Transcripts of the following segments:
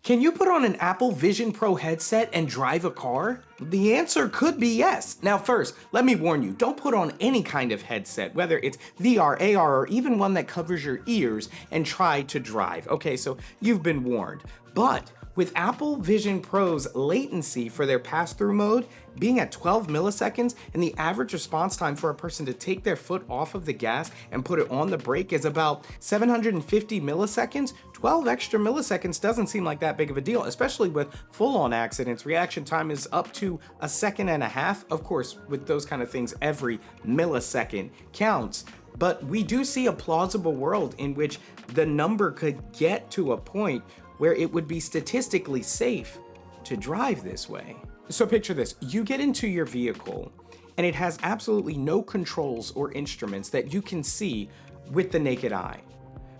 Can you put on an Apple Vision Pro headset and drive a car? The answer could be yes. Now first, let me warn you, don't put on any kind of headset, whether it's VR, AR, or even one that covers your ears and try to drive. Okay, so you've been warned. But with Apple Vision Pro's latency for their pass-through mode being at 12 milliseconds and the average response time for a person to take their foot off of the gas and put it on the brake is about 750 milliseconds, 12 extra milliseconds doesn't seem like that big of a deal, especially with full-on accidents. Reaction time is up to a second and a half. Of course, with those kind of things, every millisecond counts. But we do see a plausible world in which the number could get to a point where it would be statistically safe to drive this way. So picture this, you get into your vehicle and it has absolutely no controls or instruments that you can see with the naked eye.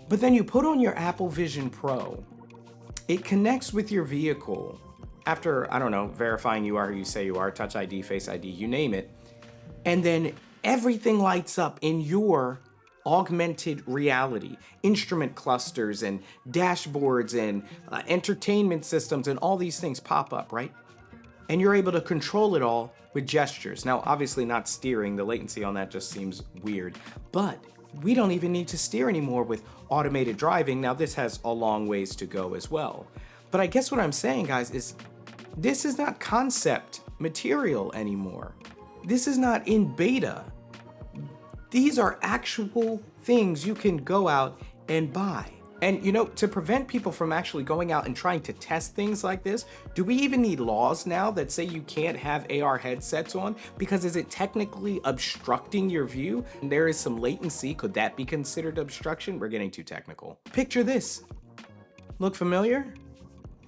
But then you put on your Apple Vision Pro, it connects with your vehicle after, I don't know, verifying you are who you say you are, Touch ID, Face ID, you name it, and then everything lights up in your augmented reality, instrument clusters and dashboards and entertainment systems and all these things pop up, right? And you're able to control it all with gestures. Now, obviously not steering, the latency on that just seems weird, but we don't even need to steer anymore with automated driving. Now, this has a long ways to go as well. But I guess what I'm saying, guys, is this is not concept material anymore. This is not in beta. These are actual things you can go out and buy. And you know, to prevent people from actually going out and trying to test things like this, do we even need laws now that say you can't have AR headsets on? Because is it technically obstructing your view? And there is some latency. Could that be considered obstruction? We're getting too technical. Picture this. Look familiar?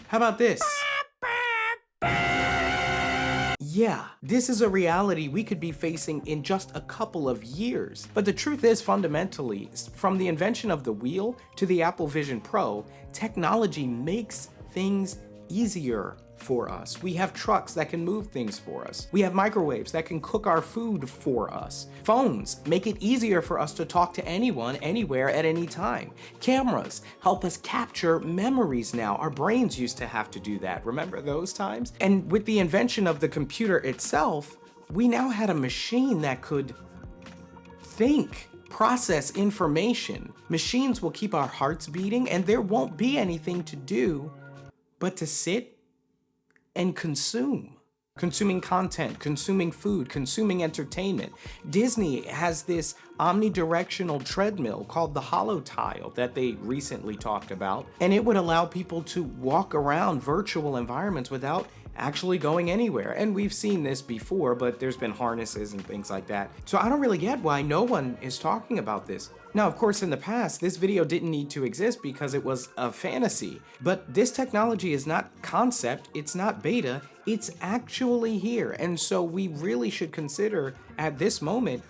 How about this? Yeah, this is a reality we could be facing in just a couple of years. But the truth is, fundamentally, from the invention of the wheel to the Apple Vision Pro, technology makes things easier for us. We have trucks that can move things for us. We have microwaves that can cook our food for us. Phones make it easier for us to talk to anyone, anywhere, at any time. Cameras help us capture memories now. Our brains used to have to do that. Remember those times? And with the invention of the computer itself, we now had a machine that could think, process information. Machines will keep our hearts beating, and there won't be anything to do but to sit and consuming content, consuming food, consuming entertainment. Disney has this omnidirectional treadmill called the HoloTile that they recently talked about, and it would allow people to walk around virtual environments without actually going anywhere. And we've seen this before, but there's been harnesses and things like that. So I don't really get why no one is talking about this. Now, of course, in the past, this video didn't need to exist because it was a fantasy, but this technology is not concept, it's not beta, it's actually here. And so we really should consider at this moment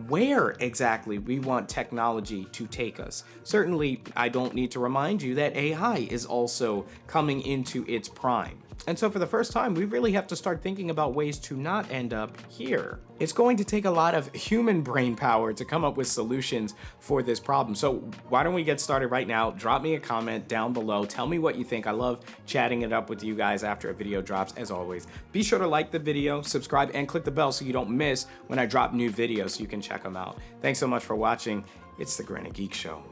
where exactly we want technology to take us. Certainly, I don't need to remind you that AI is also coming into its prime. And so for the first time, we really have to start thinking about ways to not end up here. It's going to take a lot of human brain power to come up with solutions for this problem. So why don't we get started right now? Drop me a comment down below. Tell me what you think. I love chatting it up with you guys after a video drops, as always. Be sure to like the video, subscribe, and click the bell so you don't miss when I drop new videos so you can check them out. Thanks so much for watching. It's the Granite Geek Show.